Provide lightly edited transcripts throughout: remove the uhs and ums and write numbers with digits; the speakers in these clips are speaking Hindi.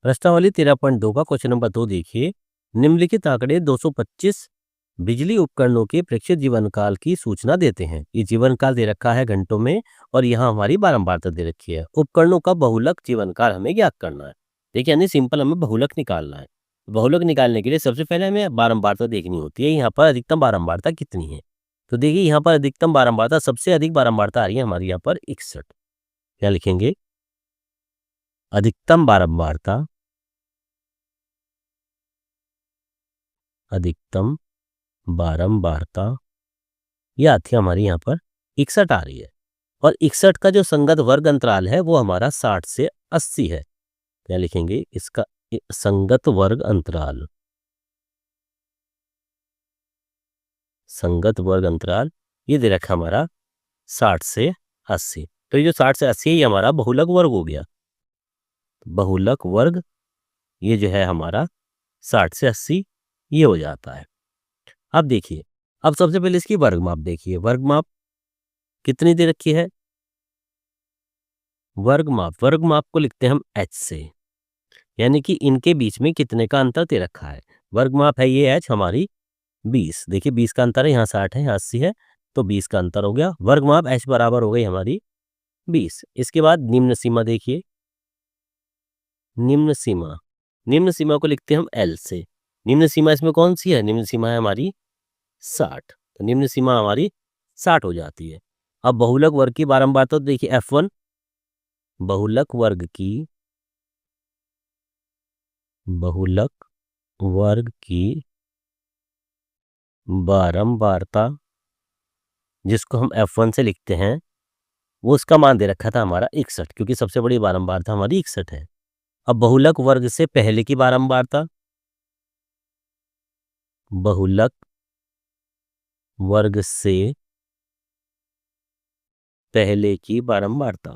प्रश्नावली 13.2 का क्वेश्चन नंबर 2 देखिए। निम्नलिखित आंकड़े 225 बिजली उपकरणों के प्रेक्षित जीवन काल की सूचना देते हैं। ये जीवन काल दे रखा है घंटों में और यहाँ हमारी बारंबारता दे रखी है। उपकरणों का बहुलक जीवन काल हमें ज्ञात करना है। देखिए यानी सिंपल हमें बहुलक निकालना है। बहुलक निकालने के लिए सबसे पहले हमें बारंबारता देखनी होती है। यहाँ पर अधिकतम बारंबारता कितनी है? तो देखिए यहाँ पर अधिकतम बारंबारता, सबसे अधिक बारंबारता आ रही है हमारी यहाँ पर 61। क्या लिखेंगे? अधिकतम बारंबारता, अधिकतम बारंबारता ये आती है हमारी यहाँ पर 61 आ रही है। और 61 का जो संगत वर्ग अंतराल है वो हमारा 60 से 80 है। क्या लिखेंगे? इसका संगत वर्ग अंतराल, संगत वर्ग अंतराल ये दे रखा हमारा 60 से 80। तो ये जो 60 से 80 है ये हमारा बहुलक वर्ग हो गया। बहुलक वर्ग ये जो है हमारा 60 से 80 ये हो जाता है। अब देखिए, अब सबसे पहले इसकी वर्ग माप देखिए। वर्ग माप कितनी दे रखी है? वर्ग माप को लिखते हैं हम h से, यानी कि इनके बीच में कितने का अंतर दे रखा है। वर्ग माप है ये h हमारी 20। देखिए 20 का अंतर है, यहाँ 60 है, यहाँ 80 है, तो 20 का अंतर हो गया। वर्ग माप h बराबर हो गई हमारी 20। इसके बाद निम्न सीमा देखिए, निम्न सीमा को लिखते हैं हम l से। निम्न सीमा इसमें कौन सी है? निम्न सीमा है हमारी 60। तो निम्न सीमा हमारी 60 हो जाती है। अब बहुलक वर्ग की बारंबारता तो देखिए F1, बहुलक वर्ग की बारंबारता जिसको हम F1 से लिखते हैं वो उसका मान दे रखा था हमारा 61, क्योंकि सबसे बड़ी बारंबारता हमारी 61 है। अब बहुलक वर्ग से पहले की बारंबारता, बहुलक वर्ग से पहले की बारंबारता,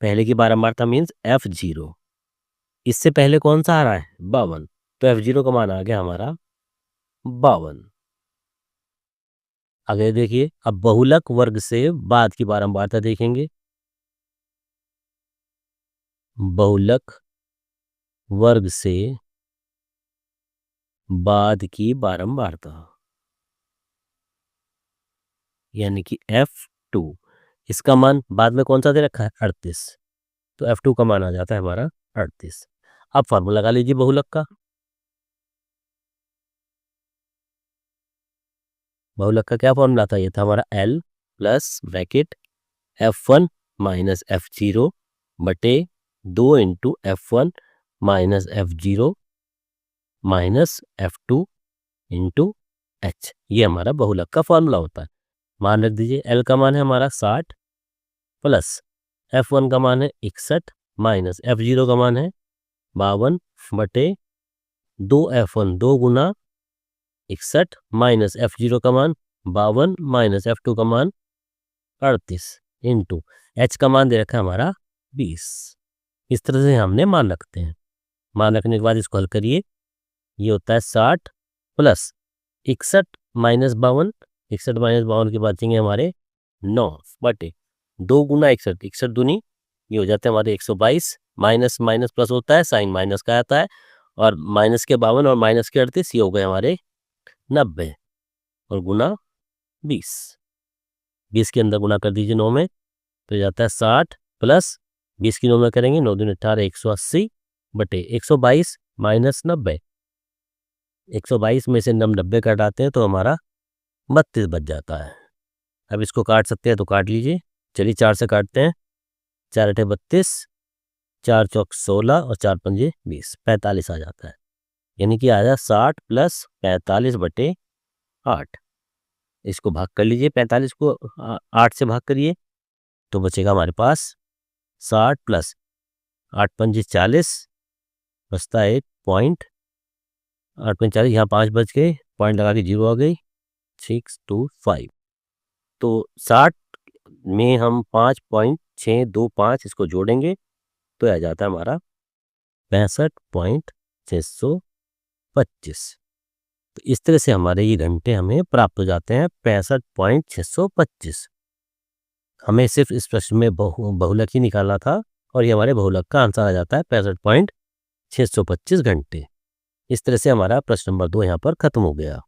पहले की बारंबारता मीन्स F0। इससे पहले कौन सा आ रहा है? 52। तो F0 का मान आ गया हमारा 52। आगे देखिए, अब बहुलक वर्ग से बाद की बारंबारता देखेंगे। बहुलक वर्ग से बाद की बारंबारता यानी कि F2, इसका मान बाद में कौन सा दे रखा है? 38। तो F2 का मान आ जाता है हमारा 38। अब फॉर्मूला लगा लीजिए बहुलक का। बहुलक का क्या फॉर्मूला था? ये था हमारा L plus bracket F1 minus F0 बटे 2 into F1 minus F0 minus F2 into H। ये हमारा बहुलक का फॉर्मूला होता है। मान रख दीजिए, L का मान है हमारा 60 प्लस F1 का मान है 61 माइनस F0 का मान है 52 बटे 2F1 2 गुना 61 माइनस F0 का मान 52 माइनस F2 का मान 38 इंटू H का मान दे रखा है हमारा 20। इस तरह से हमने मान रखते हैं। मान रखने के बाद इसको हल करिए। ये होता है 60 प्लस 61 माइनस 52, 61 माइनस 52 के बचेंगे हमारे 9 बटे 2 गुना 61, 61 दूनी ये हो जाते हैं हमारे 122। माइनस माइनस प्लस होता है, साइन माइनस का आता है, और माइनस के 52 और माइनस के 38 ये हो गए हमारे 90 और गुना 20। 20 के अंदर गुना कर दीजिए 9 में, तो जाता है 60 प्लस 20 की 9 में करेंगे 9 दूनी 18 180 बटे 122 माइनस 90। 122 में से 90 काटाते हैं तो हमारा 32 बच जाता है। अब इसको काट सकते हैं तो काट लीजिए। चलिए 4 से काटते हैं। 4 अठे 32, 4 चौक 16 और 4 पंजे 20, 45 आ जाता है। यानी कि आ जाए 60 प्लस 45 बटे 8। इसको भाग कर लीजिए, 45 को 8 से भाग करिए तो बचेगा हमारे पास 60 प्लस 8 पंजे 40, बचता है 8 पंजे 40, यहाँ 5 बच गए, पॉइंट लगा के 0 आ गई, 625। तो 60 में हम 5.625 इसको जोड़ेंगे तो आ जाता है हमारा 65.625। तो इस तरह से हमारे ये घंटे हमें प्राप्त हो जाते हैं 65.625। हमें सिर्फ इस प्रश्न में बहुलक ही निकालना था, और ये हमारे बहुलक का आंसर आ जाता है 65.625 घंटे। इस तरह से हमारा प्रश्न नंबर 2 यहाँ पर खत्म हो गया।